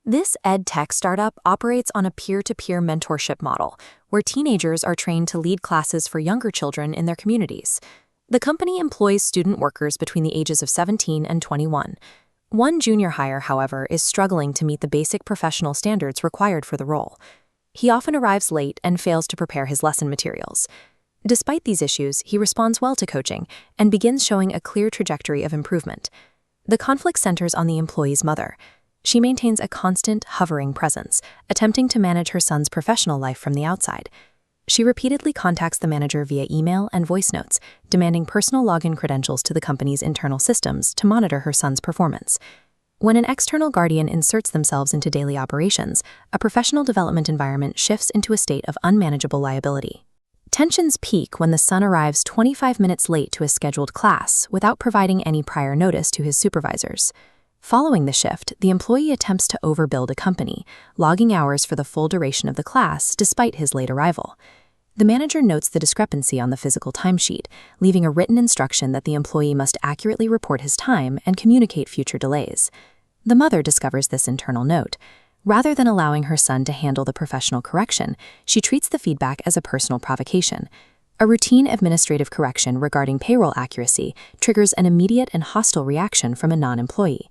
This ed tech startup operates on a peer-to-peer mentorship model, where teenagers are trained to lead classes for younger children in their communities. The company employs student workers between the ages of 17 and 21. One junior hire, however, is struggling to meet the basic professional standards required for the role. He often arrives late and fails to prepare his lesson materials. Despite these issues, he responds well to coaching and begins showing a clear trajectory of improvement. The conflict centers on the employee's mother. She maintains a constant, hovering presence, attempting to manage her son's professional life from the outside. She repeatedly contacts the manager via email and voice notes, demanding personal login credentials to the company's internal systems to monitor her son's performance. When an external guardian inserts themselves into daily operations, a professional development environment shifts into a state of unmanageable liability. Tensions peak when the son arrives 25 minutes late to a scheduled class without providing any prior notice to his supervisors. Following the shift, the employee attempts to overbill the company, logging hours for the full duration of the class despite his late arrival. The manager notes the discrepancy on the physical timesheet, leaving a written instruction that the employee must accurately report his time and communicate future delays. The mother discovers this internal note. Rather than allowing her son to handle the professional correction, she treats the feedback as a personal provocation. A routine administrative correction regarding payroll accuracy triggers an immediate and hostile reaction from a non-employee.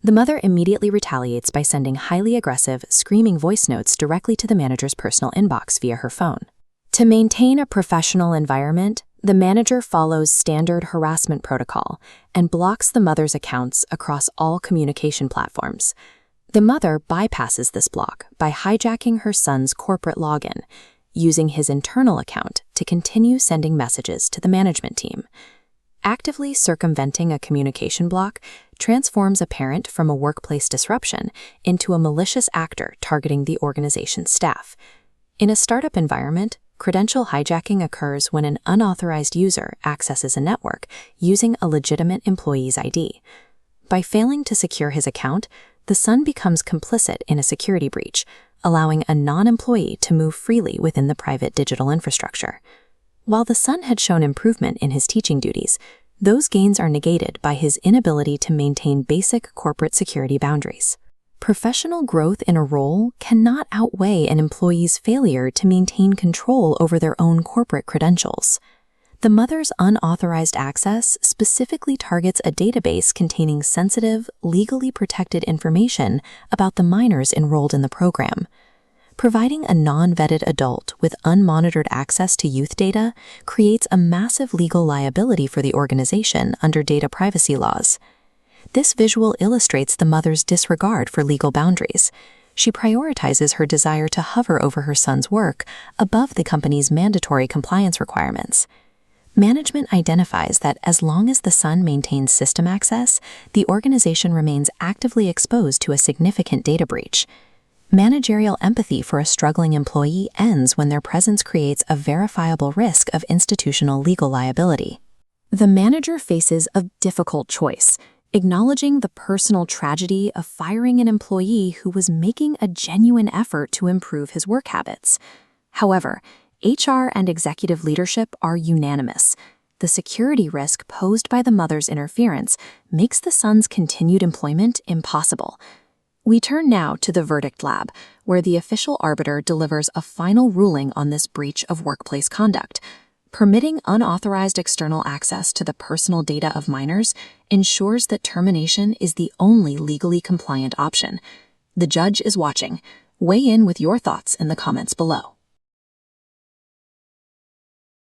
The mother immediately retaliates by sending highly aggressive, screaming voice notes directly to the manager's personal inbox via her phone. To maintain a professional environment, the manager follows standard harassment protocol and blocks the mother's accounts across all communication platforms. The mother bypasses this block by hijacking her son's corporate login, using his internal account to continue sending messages to the management team. Actively circumventing a communication block transforms a parent from a workplace disruption into a malicious actor targeting the organization's staff. In a startup environment, credential hijacking occurs when an unauthorized user accesses a network using a legitimate employee's ID. By failing to secure his account, the son becomes complicit in a security breach, allowing a non-employee to move freely within the private digital infrastructure. While the son had shown improvement in his teaching duties, those gains are negated by his inability to maintain basic corporate security boundaries. Professional growth in a role cannot outweigh an employee's failure to maintain control over their own corporate credentials. The mother's unauthorized access specifically targets a database containing sensitive, legally protected information about the minors enrolled in the program. Providing a non-vetted adult with unmonitored access to youth data creates a massive legal liability for the organization under data privacy laws. This visual illustrates the mother's disregard for legal boundaries. She prioritizes her desire to hover over her son's work above the company's mandatory compliance requirements. Management identifies that as long as the son maintains system access, the organization remains actively exposed to a significant data breach. Managerial empathy for a struggling employee ends when their presence creates a verifiable risk of institutional legal liability. The manager faces a difficult choice, acknowledging the personal tragedy of firing an employee who was making a genuine effort to improve his work habits. However, HR and executive leadership are unanimous. The security risk posed by the mother's interference makes the son's continued employment impossible. We turn now to the verdict lab, where the official arbiter delivers a final ruling on this breach of workplace conduct. Permitting unauthorized external access to the personal data of minors ensures that termination is the only legally compliant option. The judge is watching. Weigh in with your thoughts in the comments below.